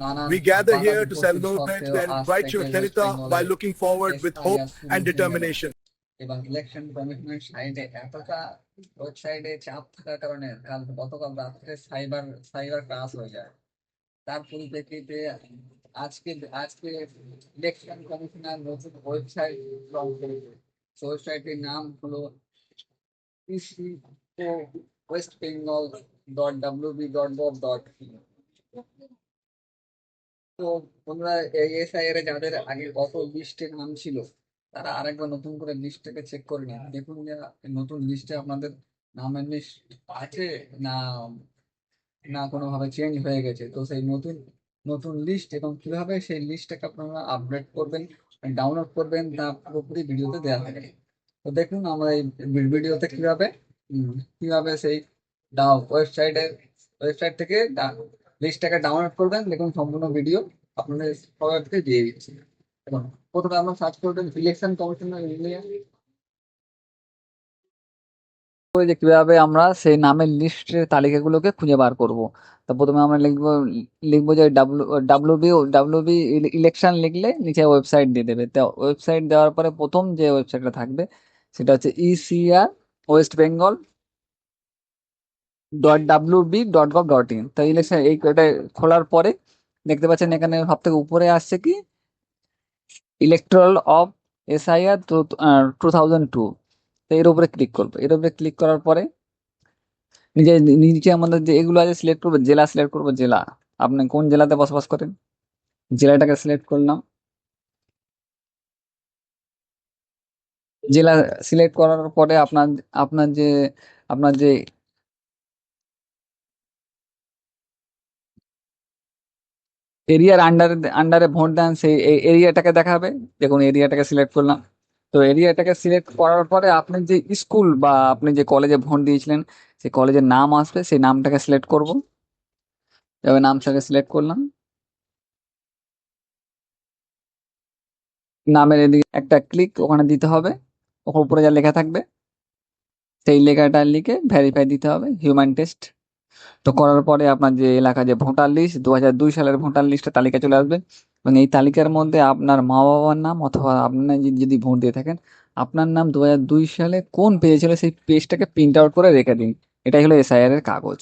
নানান We gather বাধা here to বিপত্তির celebrate সত্ত্বেও the আজ virtue থেকে of ওয়েস্ট Trinita বেঙ্গলে by looking forward with hope SIR শুরু and হয়ে গেল। determination. এবং ইলেকশন কমিশনের সাইডে এতটা ওয়েবসাইটে চাপ থাকার কারণে গতকাল রাত্রে সাইবার সাইবার ক্রাশ হয়ে যায়। তার পরিপ্রেক্ষিতে আজকে আজকে ইলেকশন কমিশনার নতুন ওয়েবসাইট লঞ্চ করেছে। ওয়েবসাইটের নাম হলো ইসিও ওয়েস্ট বেঙ্গল .wb.gov.in। তো তোমরা এই এসআইআর যাদের আগে কত লিস্টে নাম ছিল তারা আরেকবার নতুন করে লিস্টটাকে চেক করে নিন, দেখুন যে নতুন লিস্টে আপনাদের নামের লিস্ট আছে না না কোনোভাবে চেঞ্জ হয়ে গেছে। তো সেই নতুন নতুন লিস্ট এবং কিভাবে সেই লিস্টটাকে আপনারা আপডেট করবেন, ডাউনলোড করবেন তা পুরোপুরি ভিডিওতে দেওয়া থাকে। তো দেখুন আমরা এই ভিডিওতে কিভাবে সেই ওয়েবসাইট থেকে লিস্টটাকে ডাউনলোড করবেন, দেখুন সম্পূর্ণ ভিডিও আপনাদের সবাইকে দিয়ে দিচ্ছি। এবং প্রথমে আমরা সার্চ করবেন ইলেকশন কমিশনার ইন্ডিয়া, যে কিভাবে আমরা সেই নামের লিস্টের তালিকাগুলোকে খুঁজে বার করব। তো প্রথমে আমরা লিখবো যে ডাব্লিউবি ইলেকশন লিখলে নিচে ওয়েবসাইট দিয়ে দেবে। তো ওয়েবসাইট দেওয়ার পরে প্রথম যে ওয়েবসাইটটা থাকবে সেটা হচ্ছে ইসিআর ওয়েস্ট বেঙ্গল .wb.gov.in। তো ইলেকশন এটা খোলার পরে দেখতে পাচ্ছেন এখানে সব থেকে উপরে আসছে কি ইলেকট্রাল অফ এসআইআর 2002। তো এর উপরে ক্লিক করবো। এর উপরে ক্লিক করার পরে নিজে নিচে আমাদের যে এগুলো আছে সিলেক্ট করবো, জেলা সিলেক্ট করবো, জেলা আপনি কোন জেলাতে বসবাস করেন জেলাটাকে সিলেক্ট করলাম। জেলা সিলেক্ট করার পরে আপনার আপনার যে আপনার যে এরিয়ার আন্ডারে ভোট দেন সেই এরিয়াটাকে দেখাবে। দেখুন এরিয়াটাকে সিলেক্ট করলাম। তো এরিয়াটাকে সিলেক্ট করার পরে আপনি যে স্কুল বা আপনি যে কলেজে ভোট দিয়েছিলেন সেই কলেজের নাম আসবে, সেই নামটাকে সিলেক্ট করব। এবার নামটাকে সিলেক্ট করলাম। নামের এদিকে একটা ক্লিক ওখানে দিতে হবে, ওখানে উপরে যা লেখা থাকবে সেই লেখাটা লিখে ভেরিফাই দিতে হবে, হিউম্যান টেস্ট। তো করার পরে আপনার যে এলাকা যে ভোটার লিস্ট 2002 সালের ভোটার লিস্টের তালিকা চলে আসবে এবং এই তালিকার মধ্যে আপনার মা বাবার নাম অথবা আপনার যদি ভোট দিয়ে থাকেন আপনার নাম 2002 সালে কোন পেজে ছিল সেই পেজটাকে প্রিন্ট আউট করে রেখে দিন। এটাই হলো এসআইআর এর কাগজ।